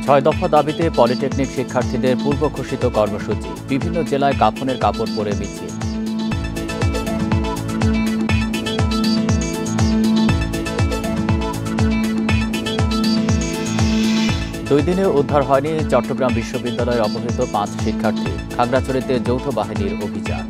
ছয় দফা দাবিতে পলিটেকনিক শিক্ষার্থীদের পূর্ব ঘোষিত কর্মসূচি, বিভিন্ন জেলায় কাফনের কাপড় পরে মিছিল। দুই দিনে উদ্ধার হয়নি চট্টগ্রাম বিশ্ববিদ্যালয়ের অপহৃত 5 শিক্ষার্থী, খাগড়াছড়িতে যৌথ বাহিনীর অভিযান।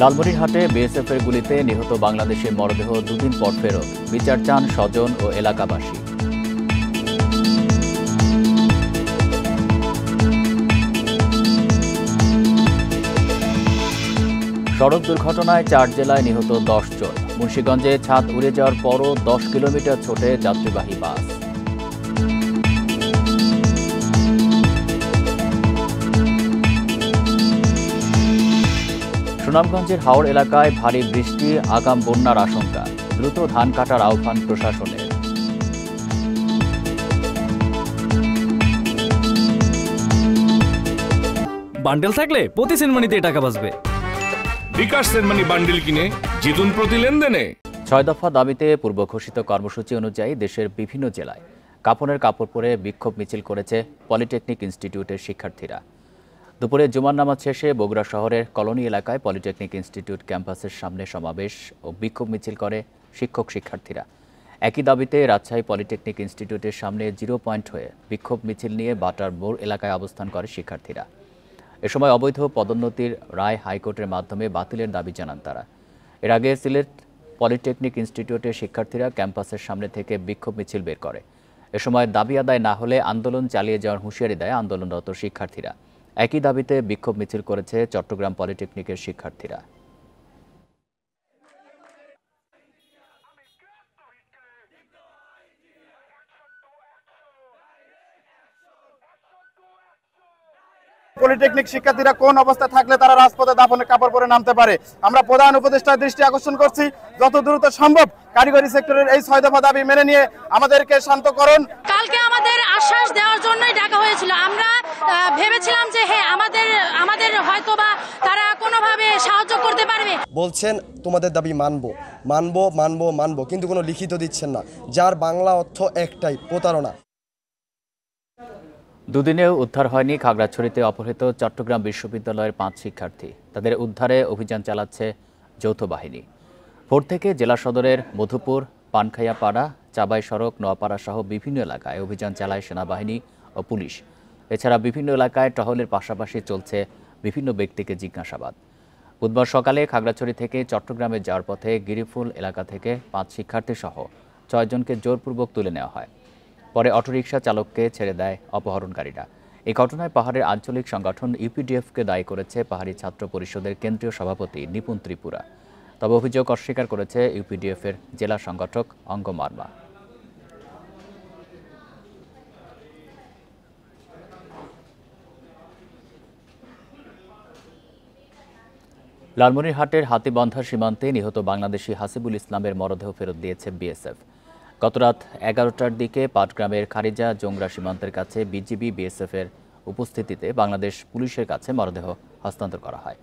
লালমনিরহাটে বিএসএফের গুলিতে নিহত বাংলাদেশের মরদেহ দুদিন পর ফেরত, বিচার চান স্বজন ও এলাকাবাসী। সড়ক দুর্ঘটনায় 4 জেলায় নিহত 10 জন। মুন্সিগঞ্জে ছাদ উড়ে যাওয়ার পরও 10 কিলোমিটার ছোটে যাত্রীবাহী বাস। সুনামগঞ্জের হাওড় এলাকায় ভারী বৃষ্টি, আগাম বন্যার আশঙ্কা, দ্রুত ধান কাটার আহ্বান প্রশাসনের। বান্ডেল থাকলে প্রতি সেনমানিতে টাকা বাঁচবে। বিকাশ সেনমানি বান্ডেল কিনে জিতুন প্রতি লেনদেনে। 6 দফা দাবিতে পূর্ব ঘোষিত কর্মসূচি অনুযায়ী দেশের বিভিন্ন জেলায় কাফনের কাপড় পরে বিক্ষোভ মিছিল করেছে পলিটেকনিক ইনস্টিটিউটের শিক্ষার্থীরা। দুপুরে জুমার নামাজ শেষে বগুড়া শহরের কলোনি এলাকায় পলিটেকনিক ইনস্টিটিউট ক্যাম্পাসের সামনে সমাবেশ ও বিক্ষোভ মিছিল করে শিক্ষক শিক্ষার্থীরা। একই দাবিতে রাজশাহী পলিটেকনিক ইনস্টিটিউটের সামনে 0 পয়েন্ট হয়ে বিক্ষোভ মিছিল নিয়ে বাটার মোড় এলাকায় অবস্থান করে শিক্ষার্থীরা। এ সময় অবৈধ পদোন্নতির রায় হাইকোর্টের মাধ্যমে বাতিলের দাবি জানান তারা। এর আগে সিলেট পলিটেকনিক ইনস্টিটিউটের শিক্ষার্থীরা ক্যাম্পাসের সামনে থেকে বিক্ষোভ মিছিল বের করে। এ সময় দাবি আদায় না হলে আন্দোলন চালিয়ে যাওয়ার হুঁশিয়ারি দেয় আন্দোলনরত শিক্ষার্থীরা। একই দাবিতে বিক্ষোভ মিছিল করেছে চট্টগ্রাম পলিটেকনিকের শিক্ষার্থীরা। পলিটেকনিক শিক্ষার্থীরা কোন অবস্থায় থাকলে তারা রাজপথে দাফনের কাপড় পরে নামতে পারে? আমরা প্রধান উপদেষ্টার দৃষ্টি আকর্ষণ করছি, যত দ্রুত সম্ভব কারিগরি সেক্টরের এই 6 দফা দাবি মেনে নিয়ে আমাদেরকে শান্ত করুন। কালকে আমাদের আশ্বাস দেওয়ার জন্যই ডাকা হয়েছিল। আমরা ভেবেছিলাম যে হ্যাঁ আমাদের হয়তোবা তারা কোনোভাবে সাহায্য করতে পারবে। বলছেন তোমাদের দাবি মানবো মানবো মানবো মানবো, কিন্তু কোনো লিখিত দিচ্ছেন না, যার বাংলা অর্থ একটাই, প্রতারণা। দুদিনেও উদ্ধার হয়নি খাগড়াছড়িতে অপহৃত চট্টগ্রাম বিশ্ববিদ্যালয়ের 5 শিক্ষার্থী। তাদের উদ্ধারে অভিযান চালাচ্ছে যৌথ বাহিনী। ভোর থেকে জেলা সদরের মধুপুর, পানখাইয়াপাড়া, চাবাই সড়ক, নোয়াপাড়া সহ বিভিন্ন এলাকায় অভিযান চালায় সেনাবাহিনী ও পুলিশ। এছাড়া বিভিন্ন এলাকায় টহলের পাশাপাশি চলছে বিভিন্ন ব্যক্তিকে জিজ্ঞাসাবাদ। বুধবার সকালে খাগড়াছড়ি থেকে চট্টগ্রামে যাওয়ার পথে গিরিফুল এলাকা থেকে 5 শিক্ষার্থী সহ 6 জনকে জোরপূর্বক তুলে নেওয়া হয়। পরে অটোরিকশা চালককে ছেড়ে দেয় অপহরণকারীরা। এই ঘটনায় পাহাড়ের আঞ্চলিক সংগঠন ইউপিডিএফকে দায়ী করেছে পাহাড়ি ছাত্র পরিষদের কেন্দ্রীয় সভাপতি নিপুণ ত্রিপুরা। তবে অভিযোগ অস্বীকার করেছে ইউপিডিএফের জেলা সংগঠক অঙ্গ মার্মা। লালমনিরহাটের হাতিবন্ধা সীমান্তে নিহত বাংলাদেশি হাসিবুল ইসলামের মরদেহ ফেরত দিয়েছে বিএসএফ। গতরাত 11টার দিকে পাটগ্রামের খারিজা জোংরা সীমান্তের কাছে বিজিবি বিএসএফের উপস্থিতিতে বাংলাদেশ পুলিশের কাছে মরদেহ হস্তান্তর করা হয়।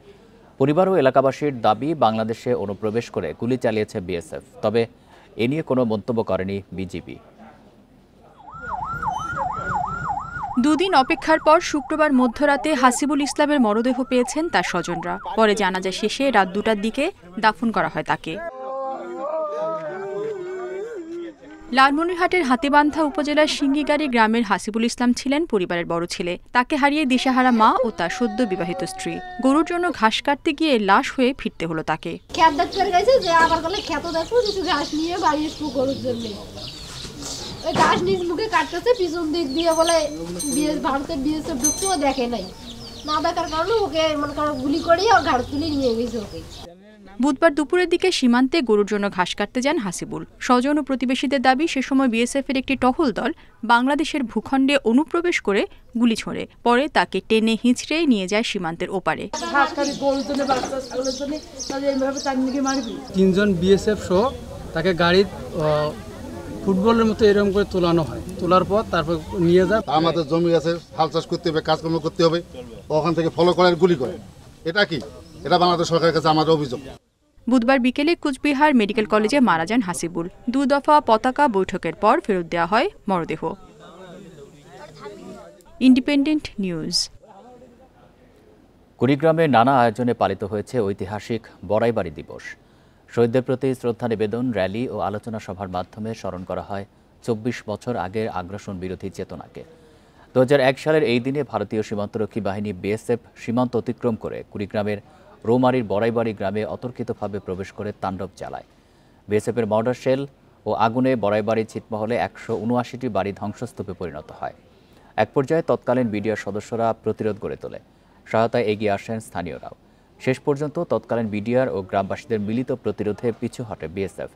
পরিবার ও এলাকাবাসীর দাবি, বাংলাদেশে অনুপ্রবেশ করে গুলি চালিয়েছে বিএসএফ। তবে এ নিয়ে কোনো মন্তব্য করেনি বিজিবি। দুদিন অপেক্ষার পর শুক্রবার মধ্যরাতে হাসিবুল ইসলামের মরদেহ পেয়েছেন তার স্বজনরা। পরে জানাজা শেষে রাত 2টার দিকে দাফন করা হয় তাকে। লালমনিরহাটের হাতিবান্ধা উপজেলার সিঙ্গিগাড়ি গ্রামের হাসিবুল ইসলাম ছিলেন পরিবারের বড় ছেলে। তাকে হারিয়ে দিশাহারা মা ও তার সদ্য বিবাহিত স্ত্রী। গরুর জন্য ঘাস কাটতে গিয়ে লাশ হয়ে ফিরতে হলো তাকে। ঘাস নিজ মুখে কাটতেছে, পিছন দিক দিয়ে বলে ভারতের বিএসএফ ঢুকতেও দেখে নাই, না দেখার কারণে ওকে মনে করো গুলি করিয়ে ঘাড় তুলে নিয়ে গেছে ওকে। বুধবার দুপুরের দিকে সীমান্তে গরুর জন্য ঘাস কাটতে যান হাসিবুল। স্বজন ও প্রতিবেশীদের দাবি, সে সময় বিএসএফের একটি টহল দল বাংলাদেশের ভূখণ্ডে অনুপ্রবেশ করে গুলি ছোড়ে। পরে তাকে টেনে হিঁচড়ে নিয়ে যায় সীমান্তের ওপারে। 3 জন বিএসএফ সহ তাকে গাড়ি ফুটবলের মতো এরকম করে তোলানো হয়। তোলার পর তারপর নিয়ে যায়। আমাদের জমি আছে, হাল চাষ করতে হবে, কাজকর্ম করতে হবে, ওখান থেকে ফলো করে গুলি করে। এটা কি? এটা বাংলাদেশ সরকারের কাছে আমাদের অভিযোগ। বুধবার বিকেলে কুচবিহার মেডিকেল কলেজে মারা যান হাসিবুল। 2 দফা পতাকা বৈঠকের পর ফেরত দেওয়া হয় মরদেহ। Independent news. কুড়িগ্রামে নানা আয়োজনে পালিত হয়েছে ঐতিহাসিক বড়াইবাড়ি দিবস। শহীদদের প্রতি শ্রদ্ধা নিবেদন, র্যালি ও আলোচনা সভার মাধ্যমে স্মরণ করা হয় 24 বছর আগের আগ্রাসন বিরোধী চেতনাকে। 2001 সালের এই দিনে ভারতীয় সীমান্তরক্ষী বাহিনী বিএসএফ সীমান্ত অতিক্রম করে কুড়িগ্রামের রৌমারীর বড়াইবাড়ি গ্রামে অতর্কিতভাবে প্রবেশ করে তাণ্ডব চালায়। বিএসএফের মর্টার শেল ও আগুনে বড়াইবাড়ি ছিটমহলে 179টি বাড়ি ধ্বংসস্তূপে পরিণত হয়। এক পর্যায়ে তৎকালীন বিডিআর সদস্যরা প্রতিরোধ গড়ে তোলে। সহায়তায় এগিয়ে আসেন স্থানীয়রাও। শেষ পর্যন্ত তৎকালীন বিডিআর ও গ্রামবাসীদের মিলিত প্রতিরোধে পিছু হটে বিএসএফ।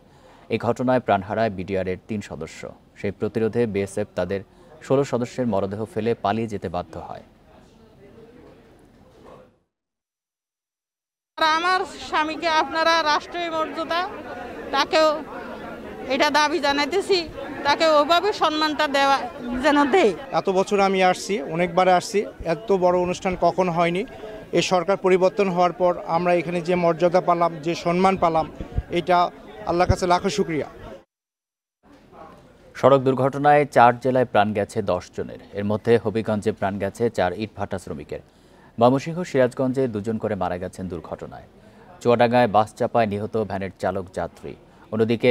এই ঘটনায় প্রাণ হারায় বিডিআরের 3 সদস্য। সেই প্রতিরোধে বিএসএফ তাদের 16 সদস্যের মরদেহ ফেলে পালিয়ে যেতে বাধ্য হয়। আমার স্বামীকে আপনারা রাষ্ট্রীয় মর্যাদা তাকেও এটা দাবি জানাইতেছি, তাকে ওইভাবে সম্মানটা দেওয়া যেন দেয়। এত বছর আমি আসছি, অনেকবার আসছি, এত বড় অনুষ্ঠান কখনো হয়নি। এই সরকার পরিবর্তন হওয়ার পর আমরা এখানে যে মর্যাদা পেলাম, যে সম্মান পেলাম, এটা আল্লাহর কাছে লাখো শুকরিয়া। সড়ক দুর্ঘটনায় 4 জেলায় প্রাণ গেছে 10 জনের। এর মধ্যে হবিগঞ্জে প্রাণ গেছে 4 ইটভাটা শ্রমিকের। ময়মনসিংহ, সিরাজগঞ্জে 2 জন করে মারা গেছেন দুর্ঘটনায়। চুয়াডাঙ্গায় বাস চাপায় নিহত ভ্যানের চালক যাত্রী। অন্যদিকে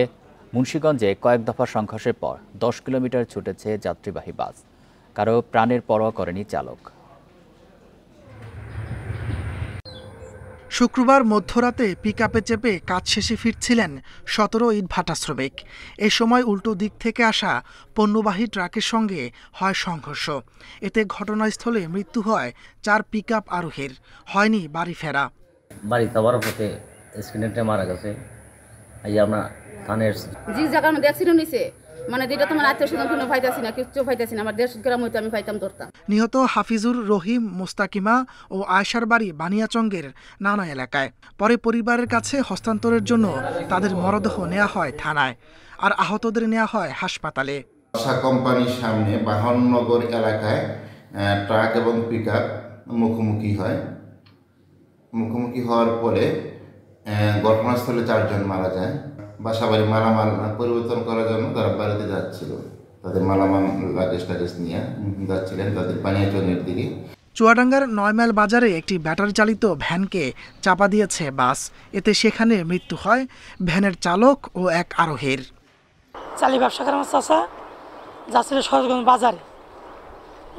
মুন্সিগঞ্জে কয়েক দফা সংঘর্ষের পর 10 কিলোমিটার ছুটেছে যাত্রীবাহী বাস। কারো প্রাণের পরোয়া করেনি চালক। শুক্রবার মধ্যরাতে পিকআপে চেপে কাজ শেষে ফিরছিলেন 17 ইটভাটা শ্রমিক। এ সময় উল্টো দিক থেকে আসা পণ্যবাহী ট্রাকের সঙ্গে হয় সংঘর্ষ। এতে ঘটনাস্থলে মৃত্যু হয় 4 পিকআপ আরোহীর। হয়নি বাড়ি ফেরা। বাড়ি যাওয়ার পথে অ্যাক্সিডেন্টে মারা গেছে। আমরা থানের যে জায়গার মধ্যে অ্যাক্সিডেন্ট হয়েছে, মানে যেটা তোমার আত্মীয়-স্বজন কোনো পাইতাছি না, কিছু পাইতাছি না, আমার 1.5 গ্রাম হইতো আমি পাইতাম ধরতাম। নিহত হাফিজুর রহিম, মুস্তাকিমা ও আয়েশার বাড়ি বানিয়াচঙ্গের নানা এলাকায়। পরে পরিবারের কাছে হস্তান্তরের জন্য তাদের মরদেহ নেওয়া হয় থানায়, আর আহতদের নেওয়া হয় হাসপাতালে। আশা কোম্পানির সামনে বাহননগর এলাকায় ট্রাক এবং পিকআপ মুখোমুখি হয়। মুখোমুখি হওয়ার পরে ঘটনাস্থলে 4 জন মারা যায়। বাসাবাড়ি মালামাল পরিবর্তন করার জন্য তারা বাড়িতে যাচ্ছিল, তাদের মালামাল লাগেজ নিয়ে যাচ্ছিলেন তাদের বানিয়াচঙ্গের দিকে। চুয়াডাঙ্গার 9 মাইল বাজারে একটি ব্যাটারি চালিত ভ্যানকে চাপা দিয়েছে বাস। এতে সেখানে মৃত্যু হয় ভ্যানের চালক ও এক আরোহীর। চালি ব্যবসা করেন চাষা যাচ্ছিল সরগঞ্জ বাজারে,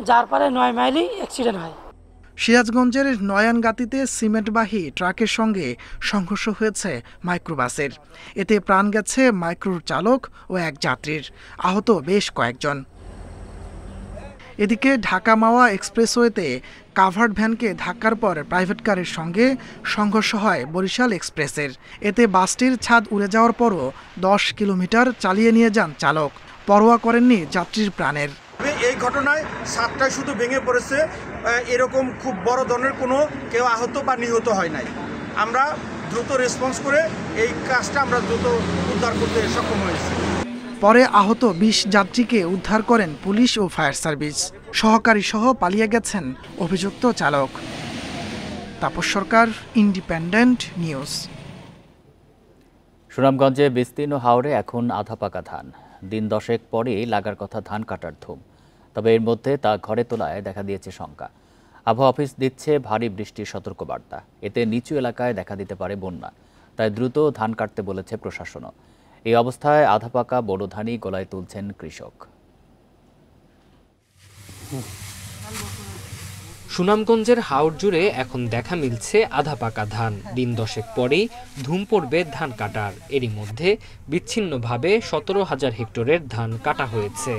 যার পরে 9 মাইলই অ্যাক্সিডেন্ট হয়। সিরাজগঞ্জের নয়ানগাতিতে সিমেন্টবাহী ট্রাকের সঙ্গে সংঘর্ষ হয়েছে মাইক্রোবাসের। এতে প্রাণ গেছে মাইক্রোর চালক ও এক যাত্রীর, আহত বেশ কয়েকজন। এদিকে ঢাকা মাওয়া এক্সপ্রেসওয়েতে কাভার্ড ভ্যানকে ধাক্কার পর প্রাইভেট কারের সঙ্গে সংঘর্ষ হয় বরিশাল এক্সপ্রেসের। এতে বাসটির ছাদ উড়ে যাওয়ার পরও 10 কিলোমিটার চালিয়ে নিয়ে যান চালক। পরোয়া করেননি যাত্রীর প্রাণের। এই ঘটনায় 7টায় শুধু ভেঙে পড়েছে, এরকম খুব বড় ধরনের কোনো কেউ আহত বা নিহত হয় নাই। আমরা দ্রুত রেসপন্স করে এই কাজটা আমরা দ্রুত উদ্ধার করতে সক্ষম হয়েছি। পরে আহত 20 যাত্রীকে উদ্ধার করেন পুলিশ ও ফায়ার সার্ভিস। সহকারী সহ পালিয়ে গেছেন অভিযুক্ত চালক। তাপস সরকার, ইন্ডিপেন্ডেন্ট নিউজ। সুনামগঞ্জে বিস্তীর্ণ হাওরে এখন আধা পাকা ধান। দিন 10 পরেই লাগার কথা ধান কাটার ধুম। তবে এর মধ্যে তা ঘরে তোলায় দেখা দিয়েছে শঙ্কা। আবহাওয়া অফিস দিচ্ছে ভারী বৃষ্টির সতর্কবার্তা। এতে নিচু এলাকায় দেখা দিতে পারে বন্যা। তাই দ্রুত ধান কাটতে বলেছে প্রশাসনও। এই অবস্থায় আধা পাকা বোরো ধানই গলায় তুলছেন কৃষক। সুনামগঞ্জের হাওর জুড়ে এখন দেখা মিলছে আধা পাকা ধান। দিন 10 পরেই ধুম পড়বে ধান কাটার। এরই মধ্যে বিচ্ছিন্নভাবে 17,000 হেক্টরের ধান কাটা হয়েছে।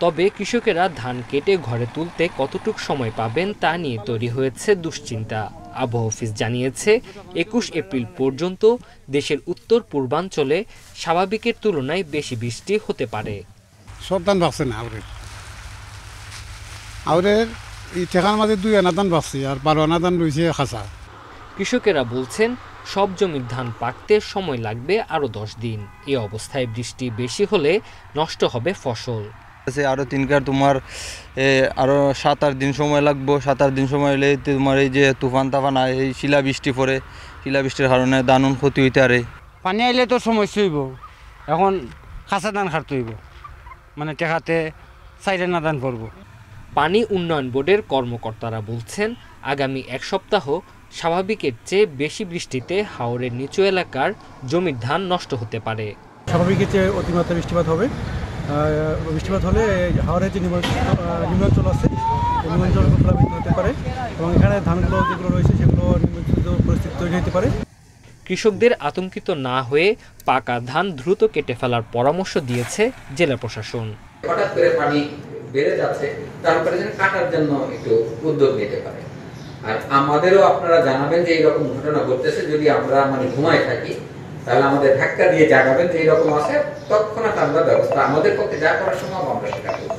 তবে কৃষকেরা ধান কেটে ঘরে তুলতে কতটুক সময় পাবেন তা নিয়ে তৈরি হয়েছে দুশ্চিন্তা। আবহাওয়া অফিস জানিয়েছে 21 এপ্রিল পর্যন্ত দেশের উত্তর পূর্বাঞ্চলে স্বাভাবিকের তুলনায় বেশি বৃষ্টি হতে পারে। সব ধান বাঁচছে না, আউরের এই ঠেকার মাঝে 2 আনা ধান বাঁচছে, আর 12 আনা ধান রয়েছে খাঁচা। কৃষকেরা বলছেন সব জমির ধান পাকতে সময় লাগবে আরও 10 দিন। এ অবস্থায় বৃষ্টি বেশি হলে নষ্ট হবে ফসল। আরও 3 কার তোমার আরও 7-8 দিন সময় লাগবে। 7-8 দিন সময় হলে তোমার এই যে তুফান তাফান এই শিলাবৃষ্টি পরে, শিলাবৃষ্টির কারণে দানুন ক্ষতি হইতে পারে। পানি আইলে তো সমস্যা হইব। এখন খাসা ধান খাটতে হইব, মানে টেকাতে সাইডে না ধান পড়ব। পানি উন্নয়ন বোর্ডের কর্মকর্তারা বলছেন আগামী এক সপ্তাহ স্বাভাবিকের চেয়ে বেশি বৃষ্টিতে হাওরের নিচু এলাকার জমির ধান নষ্ট হতে পারে। স্বাভাবিকের চেয়ে অতিমাত্রা বৃষ্টিপাত হবে। বৃষ্টিপাত হলে হাওরের যে নিম্নাঞ্চল আছে নিম্নাঞ্চল প্লাবিত হতে পারে এবং এখানে ধানগুলো যেগুলো রয়েছে সেগুলো নিম্নাঞ্চল পরিস্থিতি তৈরি হতে পারে। কৃষকদের আতঙ্কিত না হয়ে পাকা ধান দ্রুত কেটে ফেলার পরামর্শ দিয়েছে জেলা প্রশাসন। হঠাৎ করে পানি বেড়ে যাচ্ছে, তারপরে যেন কাটার জন্য একটু উদ্যোগ নিতে পারে। আর আমাদেরও আপনারা জানাবেন যে এইরকম ঘটনা ঘটতেছে, যদি আমরা ঘুমায় থাকি তাহলে আমাদের ধাক্কা দিয়ে জাগাবেন যে এইরকম আছে, তৎক্ষণাৎ আমরা ব্যবস্থা আমাদের পক্ষে যা করার সম্ভব আমরা সেটা করব।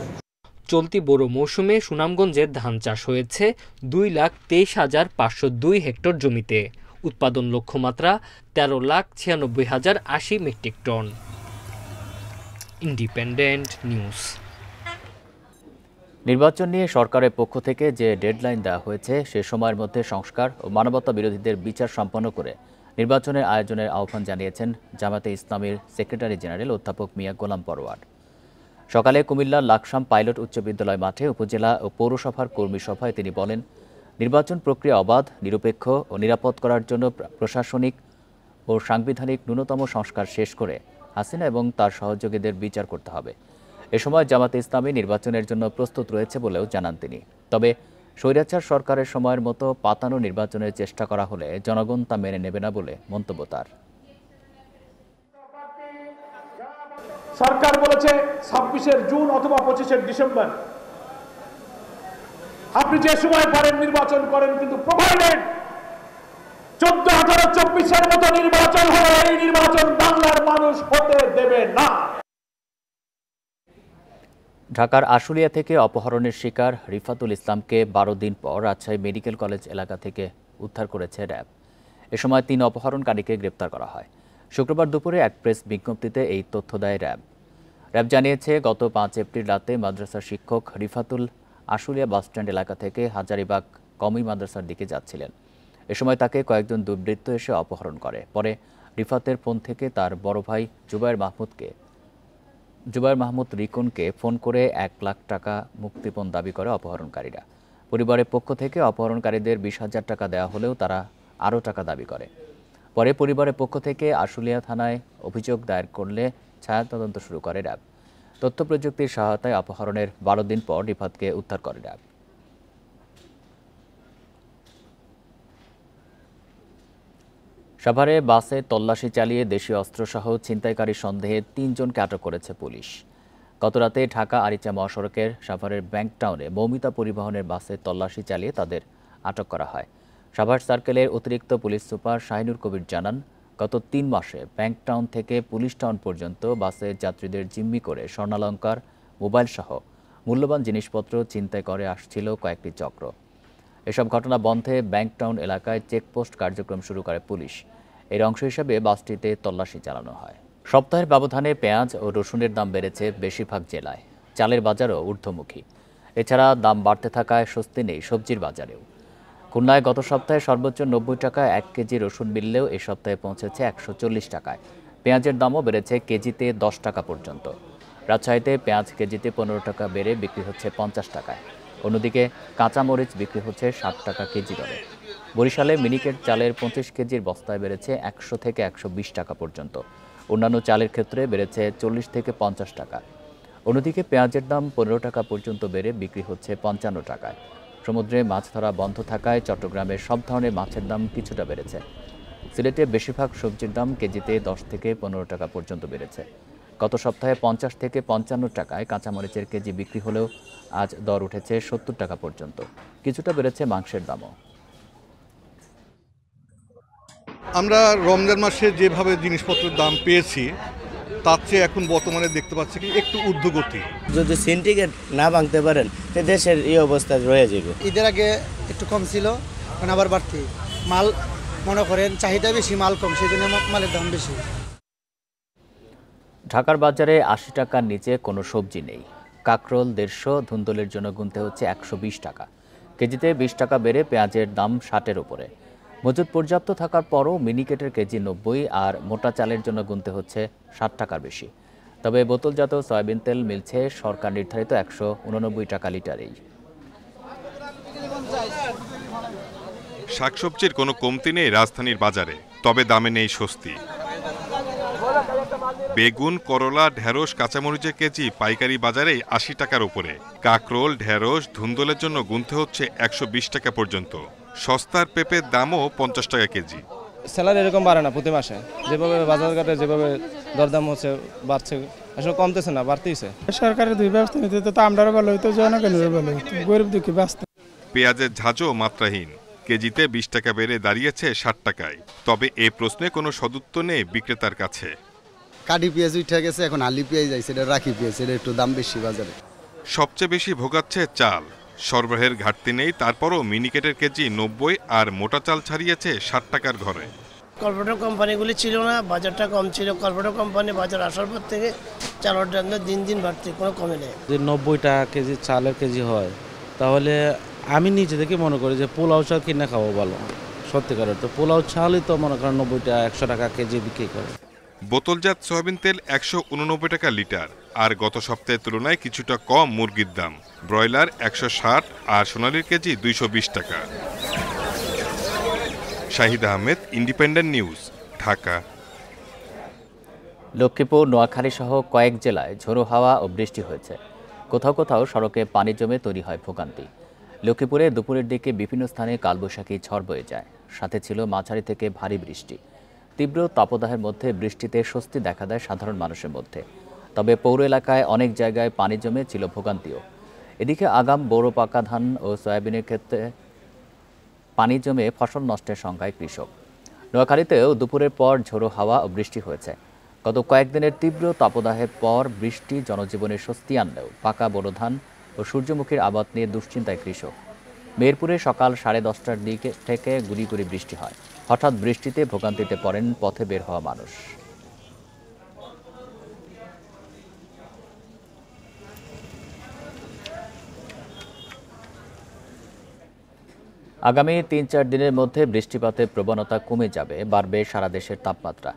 চলতি বোরো মৌসুমে সুনামগঞ্জে ধান চাষ হয়েছে 2,23,502 হেক্টর জমিতে। উৎপাদন লক্ষ্যমাত্রা 13,96,080 মেট্রিক টন। Independent news. নির্বাচন নিয়ে সরকারের পক্ষ থেকে যে ডেডলাইন দেওয়া হয়েছে সে সময়ের মধ্যে সংস্কার ও মানবতা বিরোধীদের বিচার সম্পন্ন করে নির্বাচনের আয়োজনের আহ্বান জানিয়েছেন জামায়াতে ইসলামীর সেক্রেটারি জেনারেল অধ্যাপক মিয়া গোলাম পরোয়ার। সকালে কুমিল্লার লাকসাম পাইলট উচ্চ বিদ্যালয় মাঠে উপজেলা ও পৌরসভার কর্মী সভায় তিনি বলেন, নির্বাচন প্রক্রিয়া অবাধ, নিরপেক্ষ ও নিরাপদ করার জন্য প্রশাসনিক ও সাংবিধানিক ন্যূনতম সংস্কার শেষ করে হাসিনা এবং তার সহযোগীদের বিচার করতে হবে। এ সময় জামায়াতে ইসলামী নির্বাচনের জন্য প্রস্তুত রয়েছে বলেও জানান তিনি। তবে স্বৈরাচার সরকারের সময়ের মতো পাতানো নির্বাচনের চেষ্টা করা হলে জনগণ তা মেনে নেবে না বলে মন্তব্য তার। সরকার বলেছে 26শে জুন অথবা 25শে ডিসেম্বর। আপনি যে সময় পারেন নির্বাচন করেন, কিন্তু প্রোভাইডেড 14, 18, 24-এর মতো নির্বাচন হলে এই নির্বাচন বাংলার মানুষ হতে দেবে না। ঢাকার আশুলিয়া থেকে অপহরণের শিকার রিফাতুল ইসলামকে 12 দিন পর রাজশাহী মেডিকেল কলেজ এলাকা থেকে উদ্ধার করেছে র্যাব। এ সময় 3 অপহরণকারীকে গ্রেপ্তার করা হয়। শুক্রবার দুপুরে এক প্রেস বিজ্ঞপ্তিতে এই তথ্য দেয় র্যাব। র্যাব জানিয়েছে, গত 5 এপ্রিল রাতে মাদ্রাসার শিক্ষক রিফাতুল আশুলিয়া বাসস্ট্যান্ড এলাকা থেকে হাজারিবাগ কওমি মাদ্রাসার দিকে যাচ্ছিলেন। এ সময় তাকে কয়েকজন দুর্বৃত্ত এসে অপহরণ করে। পরে রিফাতের ফোন থেকে তার বড় ভাই জুবায়ের মাহমুদ রিকনকে ফোন করে 1 লাখ টাকা মুক্তিপণ দাবি করে অপহরণকারীরা। পরিবারের পক্ষ থেকে অপহরণকারীদের 20,000 টাকা দেওয়া হলেও তারা আরও টাকা দাবি করে। পরে পরিবারের পক্ষ থেকে আশুলিয়া থানায় অভিযোগ দায়ের করলে ছায়া তদন্ত শুরু করে র্যাব। তথ্য প্রযুক্তির সহায়তায় অপহরণের 12 দিন পর রিফাতকে উদ্ধার করে র্যাব। সাভারে বাসে তল্লাশি চালিয়ে দেশীয় অস্ত্রসহ ছিনতাইকারী সন্দেহে 3 জনকে আটক করেছে পুলিশ। গতরাতে ঢাকা আরিচা মহাসড়কের সাভারের ব্যাংক টাউনে মৌমিতা পরিবহনের বাসে তল্লাশি চালিয়ে তাদের আটক করা হয়। সাভার সার্কেলের অতিরিক্ত পুলিশ সুপার শাহিনুর কবির জানান, গত 3 মাসে ব্যাংক টাউন থেকে পুলিশ টাউন পর্যন্ত বাসে যাত্রীদের জিম্মি করে স্বর্ণালংকার, মোবাইল সহ মূল্যবান জিনিসপত্র ছিনতাই করে আসছিল কয়েকটি চক্র। এসব ঘটনা বন্ধে ব্যাংক টাউন এলাকায় চেকপোস্ট কার্যক্রম শুরু করে পুলিশ। এর অংশ হিসেবে বাসটিতে তল্লাশি চালানো হয়। সপ্তাহের ব্যবধানে পেঁয়াজ ও রসুনের দাম বেড়েছে বেশিরভাগ জেলায়। চালের বাজারও ঊর্ধ্বমুখী। এছাড়া দাম বাড়তে থাকায় স্বস্তি নেই সবজির বাজারেও। খুলনায় গত সপ্তাহে সর্বোচ্চ 90 টাকায় 1 কেজি রসুন মিললেও এ সপ্তাহে পৌঁছেছে 140 টাকায়। পেঁয়াজের দামও বেড়েছে কেজিতে 10 টাকা পর্যন্ত। রাজশাহীতে পেঁয়াজ কেজিতে 15 টাকা বেড়ে বিক্রি হচ্ছে 50 টাকায়। অন্যদিকে কাঁচামরিচ বিক্রি হচ্ছে 60 টাকা কেজি দরে। বরিশালে মিনিকেট চালের 25 কেজির বস্তায় বেড়েছে 100 থেকে 120 টাকা পর্যন্ত। অন্যান্য চালের ক্ষেত্রে বেড়েছে 40 থেকে 50 টাকা। অন্যদিকে পেঁয়াজের দাম 15 টাকা পর্যন্ত বেড়ে বিক্রি হচ্ছে 55 টাকায়। সমুদ্রে মাছ ধরা বন্ধ থাকায় চট্টগ্রামের সব ধরনের মাছের দাম কিছুটা বেড়েছে। সিলেটে বেশিরভাগ সবজির দাম কেজিতে 10 থেকে 15 টাকা পর্যন্ত বেড়েছে। গত সপ্তাহে 50 থেকে 55 টাকায় কাঁচামরিচের কেজি বিক্রি হলেও আজ দর উঠেছে 70 টাকা পর্যন্ত। কিছুটা বেড়েছে মাংসের দামও। আমরা রমজান মাসে যেভাবে জিনিসপত্রের দাম পেয়েছি তার চেয়ে এখন বর্তমানে দেখতে পাচ্ছি কি একটু ঊর্ধ্বগতি। যদি সিন্ডিকেট না ভাঙতে পারেন তো দেশের এই অবস্থা রয়ে যাবে। ঈদের আগে একটু কম ছিল, এখন আবার বাড়তি। মাল মনে করেন চাহিদা বেশি, মাল কম, সেই জন্য মালের দাম বেশি। ঢাকার বাজারে 80 টাকার নিচে কোনো সবজি নেই। কাকরোল 150, ধুন্দলের জন্য গুনতে হচ্ছে 120 টাকা। কেজিতে 20 টাকা বেড়ে পেঁয়াজের দাম 60-এর উপরে। মজুদ পর্যাপ্ত থাকার পরও মিনিকেটের কেজি 90 আর মোটা চালের জন্য গুনতে হচ্ছে 60 টাকার বেশি। তবে বোতলজাত সয়াবিন তেল মিলছে সরকার নির্ধারিত 189 টাকা লিটারেই। শাকসবজির কোনো কমতি নেই রাজধানীর বাজারে, তবে দামে নেই স্বস্তি। বেগুন, করলা, ঢেঁড়স, কাঁচামরিচের কেজি পাইকারি বাজারে 80 টাকার উপরে। কাকরোল, ঢেঁড়স, ধুন্দলের জন্য গুনতে হচ্ছে 120 টাকা পর্যন্ত। সস্তার পেঁপের দামও 50 টাকা কেজি। স্যালারি এরকম বাড়ে না প্রতি মাসে, যেভাবে বাজার ঘাটে যেভাবে দরদাম হচ্ছে বাড়ছে, আসলে কমতেছে না, বাড়তেইছে। সরকারের দুই ব্যবস্থা নিতে তো আমরাও ভালো হইতো, জনগণের ভালো হইতো, গরিব দুঃখী বাঁচত। পেঁয়াজের ঝাঁজও মাত্রাহীন, কেজিতে 20 টাকা বেড়ে দাঁড়িয়েছে 60 টাকায়। তবে এ প্রশ্নে কোনো সদুত্তর নেই বিক্রেতার কাছে। কাঠি পেঁয়াজ উঠে গেছে, এখন আলি পেঁয়াজ আইছে, এটা রাখি পেঁয়াজ, এটা একটু দাম বেশি বাজারে। সবচেয়ে বেশি ভোগাচ্ছে চাল, সরবরাহের ঘাটতি নেই, তারপরও মিনিকেটের কেজি 90 আর মোটা চাল ছাড়িয়েছে 60 টাকার ঘরে। কর্পোরেট কোম্পানিগুলি ছিল না, বাজারটা কম ছিল। কর্পোরেট কোম্পানি বাজার আসার পর থেকে চালের দাম দিন দিন বাড়ছে, কোনো কমে নেই। যদি 90 টাকা কেজি চালের কেজি হয়, তাহলে আমি নিজে থেকে মনে করি যে পোলাও চাল কিনে খাওয়া ভালো। সত্যিকারের তো পোলাও চালই তো মনে করেন 90 টাকা 100 টাকা কেজি বিক্রি করে। বোতলজাত সয়াবিন তেল 189 টাকা লিটার, আর গত সপ্তাহের তুলনায় কিছুটা কম মুরগির দাম। ব্রয়লার 160 আর সোনালির কেজি 220 টাকা। Shahid Ahmed, Independent News, Dhaka. লক্ষ্মীপুর, নোয়াখালী সহ কয়েক জেলায় ঝোড়ো হাওয়া ও বৃষ্টি হয়েছে। কোথাও কোথাও সড়কে পানি জমে তৈরি হয় ভোগান্তি। লক্ষ্মীপুরে দুপুরের দিকে বিভিন্ন স্থানে কালবৈশাখী ঝড় বয়ে যায়, সাথে ছিল মাঝারি থেকে ভারী বৃষ্টি। তীব্র তাপদাহের মধ্যে বৃষ্টিতে স্বস্তি দেখা দেয় সাধারণ মানুষের মধ্যে। তবে পৌর এলাকায় অনেক জায়গায় পানি জমে ছিল ভোগান্তিও। এদিকে আগাম বোরো, পাকা ধান ও সয়াবিনের ক্ষেত্রে পানি জমে ফসল নষ্টের শঙ্কায় কৃষক। নোয়াখালীতেও দুপুরের পর ঝোড়ো হাওয়া ও বৃষ্টি হয়েছে। গত কয়েকদিনের তীব্র তাপদাহের পর বৃষ্টি জনজীবনে স্বস্তি আনলেও পাকা বোরো ধান ও সূর্যমুখীর আবাদ নিয়ে দুশ্চিন্তায় কৃষক। মেহেরপুরে সকাল 10:30টার দিকে থেকে গুড়ি গুড়ি বৃষ্টি হয়। হঠাৎ বৃষ্টিতে ভোগান্তিতে পড়েন পথে বের হওয়া মানুষ। আগামী 3-4 দিনের মধ্যে বৃষ্টিপাতের প্রবণতা কমে যাবে, বাড়বে সারা দেশের তাপমাত্রা।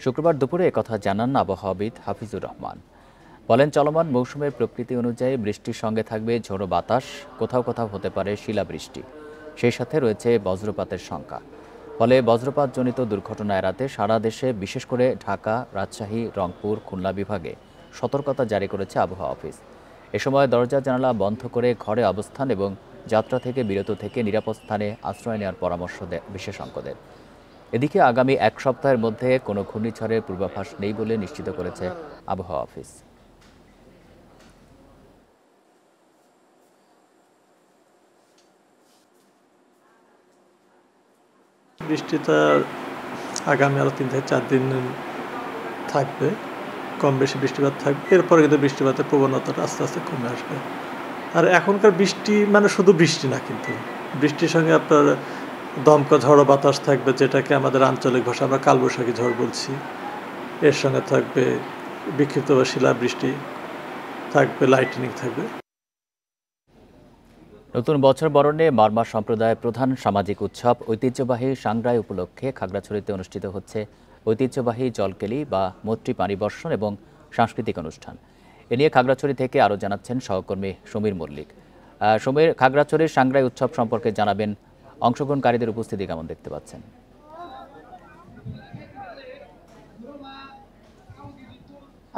শুক্রবার দুপুরে একথা জানান আবহাওয়াবিদ হাফিজুর রহমান। বলেন, চলমান মৌসুমের প্রকৃতি অনুযায়ী বৃষ্টির সঙ্গে থাকবে ঝোড়ো বাতাস, কোথাও কোথাও হতে পারে শিলাবৃষ্টি, সেই সাথে রয়েছে বজ্রপাতের শঙ্কা। ফলে বজ্রপাতজনিত দুর্ঘটনা এড়াতে সারা দেশে, বিশেষ করে ঢাকা, রাজশাহী, রংপুর, খুলনা বিভাগে সতর্কতা জারি করেছে আবহাওয়া অফিস। এ সময় দরজা জানালা বন্ধ করে ঘরে অবস্থান এবং যাত্রা থেকে বিরত থেকে নিরাপদ স্থানে আশ্রয় নেওয়ার পরামর্শ দেয় বিশেষজ্ঞদের। এদিকে আগামী 1 সপ্তাহের মধ্যে কোনো ঘূর্ণিঝড়ের পূর্বাভাস নেই বলে নিশ্চিত করেছে আবহাওয়া অফিস। বৃষ্টিটা আগামী আরও 3 থেকে 4 দিন থাকবে, কম বেশি বৃষ্টিপাত থাকবে। এরপরে কিন্তু বৃষ্টিপাতের প্রবণতাটা আস্তে আস্তে কমে আসবে। আর এখনকার বৃষ্টি মানে শুধু বৃষ্টি না, কিন্তু বৃষ্টির সঙ্গে আপনার দমকা ঝড়ো বাতাস থাকবে, যেটাকে আমাদের আঞ্চলিক ভাষা আমরা কালবৈশাখী ঝড় বলছি। এর সঙ্গে থাকবে বিক্ষিপ্ত বা শিলাবৃষ্টি থাকবে, লাইটনিং থাকবে। নতুন বছর বরণে মারমা সম্প্রদায়ের প্রধান সামাজিক উৎসব ঐতিহ্যবাহী সাংগ্রাই উপলক্ষে খাগড়াছড়িতে অনুষ্ঠিত হচ্ছে ঐতিহ্যবাহী জলকেলি বা মৈত্রী পানি বর্ষণ এবং সাংস্কৃতিক অনুষ্ঠান। এ নিয়ে খাগড়াছড়ি থেকে আরও জানাচ্ছেন সহকর্মী সমীর মল্লিক। সমীর, খাগড়াছড়ির সাংগ্রাই উৎসব সম্পর্কে জানাবেন, অংশগ্রহণকারীদের উপস্থিতি কেমন দেখতে পাচ্ছেন?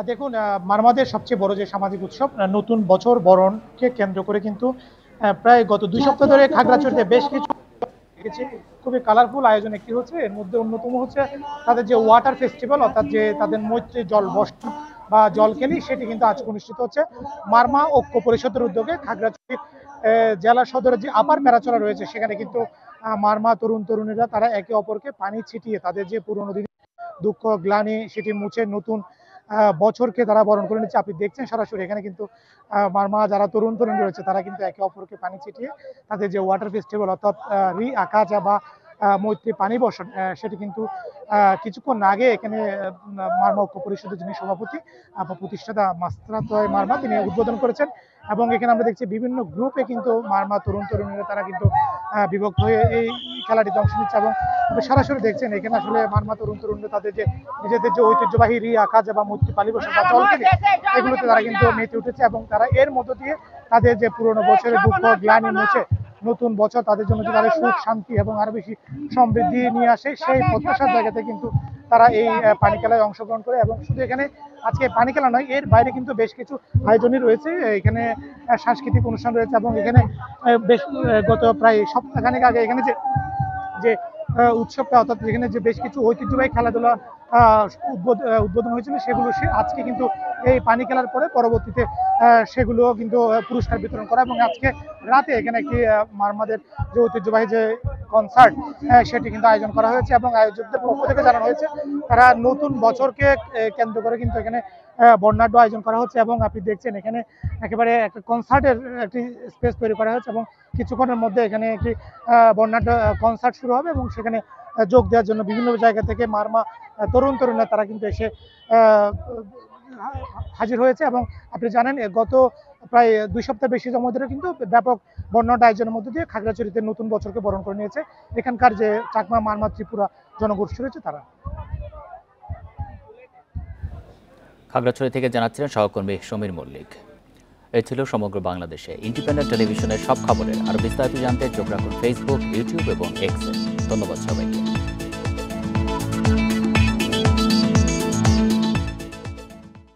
দেখুন, মারমাদের সবচেয়ে বড় যে সামাজিক উৎসব নতুন বছর বরণকে কেন্দ্র করে কিন্তু প্রায় গত 2 সপ্তাহ ধরে খাগড়াছড়িতে বেশ কিছু খুবই কালারফুল আয়োজন একটি হচ্ছে। এর মধ্যে অন্যতম হচ্ছে তাদের যে ওয়াটার ফেস্টিভ্যাল, অর্থাৎ যে তাদের মৈত্রী জল বর্ষণ বা জলকেলি, সেটি কিন্তু আজ অনুষ্ঠিত হচ্ছে মারমা ঐক্য পরিষদের উদ্যোগে। খাগড়াছড়ি জেলা সদরের যে আপার প্যারাচলা রয়েছে, সেখানে কিন্তু মারমা তরুণ তরুণীরা তারা একে অপরকে পানি ছিটিয়ে তাদের যে পুরনো দিনের দুঃখ গ্লানি সেটি মুছে নতুন বছরকে তারা বরণ করে নিচ্ছে। আপনি দেখছেন সরাসরি এখানে কিন্তু মারমা যারা তরুণ তরুণী রয়েছে তারা কিন্তু একে অপরকে পানি ছিটিয়ে তাদের যে ওয়াটার ফেস্টিভ্যাল, অর্থাৎ রি আকাজা বা মৈত্রী পানি বর্ষণ সেটি কিন্তু কিছুক্ষণ আগে এখানে মারমা ঐক্য পরিষদের যিনি সভাপতি প্রতিষ্ঠাতা মাস্তাতয় মারমা তিনি উদ্বোধন করেছেন। এবং এখানে আমরা দেখছি বিভিন্ন গ্রুপে কিন্তু মারমা তরুণ তরুণীরা তারা কিন্তু বিভক্ত হয়ে এই খেলাটিতে অংশ নিচ্ছে। এবং সরাসরি দেখছেন এখানে আসলে মারমা তরুণ তরুণীরা তাদের যে নিজেদের যে ঐতিহ্যবাহী রিয়া কাজা বা মৈত্রী পানি বর্ষণ বা জলকেলি এগুলোতে তারা কিন্তু মেতে উঠেছে এবং তারা এর মধ্য দিয়ে তাদের যে পুরোনো বছরের দুঃখ গ্লানি মুছে নতুন বছর তাদের জন্য যে তাদের সুখ শান্তি এবং আরো বেশি সমৃদ্ধি নিয়ে আসে সেই প্রত্যাশার জায়গাতে কিন্তু তারা এই পানি খেলায় অংশগ্রহণ করে। এবং শুধু এখানে আজকে পানি খেলা নয়, এর বাইরে কিন্তু বেশ কিছু আয়োজনই রয়েছে। এখানে সাংস্কৃতিক অনুষ্ঠান রয়েছে এবং এখানে বেশ গত প্রায় সপ্তাহখানেক আগে এখানে যে উৎসবটা অর্থাৎ এখানে যে বেশ কিছু ঐতিহ্যবাহী খেলাধুলা উদ্বোধন হয়েছিল সেগুলো আজকে কিন্তু এই পানি খেলার পরে পরবর্তীতে সেগুলো কিন্তু পুরস্কার বিতরণ করা। এবং আজকে রাতে এখানে একটি মারমাদের যে ঐতিহ্যবাহী যে কনসার্ট সেটি কিন্তু আয়োজন করা হয়েছে এবং আয়োজকদের পক্ষ থেকে জানানো হয়েছে তারা নতুন বছরকে কেন্দ্র করে কিন্তু এখানে বর্ণাঢ্য আয়োজন করা হচ্ছে। এবং আপনি দেখছেন এখানে একেবারে একটা কনসার্টের একটি স্পেস তৈরি করা হয়েছে এবং কিছুক্ষণের মধ্যে এখানে একটি বর্ণাঢ্য কনসার্ট শুরু হবে এবং সেখানে যোগ দেওয়ার জন্য বিভিন্ন জায়গা থেকে মারমা তরুণ তরুণরা তারা কিন্তু এসে হাজির হয়েছে। এবং আপনি জানেন গত প্রায় 2 সপ্তাহ বেশি সময় ধরে কিন্তু ব্যাপক বর্ণাঢ্য আয়োজনের মধ্যে দিয়ে খাগড়াছড়িতে নতুন বছরকে বরণ করে নিয়েছে এখানকার যে চাকমা মারমা ত্রিপুরা জনগোষ্ঠী রয়েছে তারা। খাগড়াছড়ি থেকে জানাচ্ছিলেন সহকর্মী সমীর মল্লিক। এই ছিল সমগ্র বাংলাদেশে ইন্ডিপেন্ডেন্ট টেলিভিশনের সব খবরের আরো বিস্তারিত জানতে চোখ রাখুন ফেসবুক, ইউটিউব এবং এক্সে। ধন্যবাদ সবাইকে।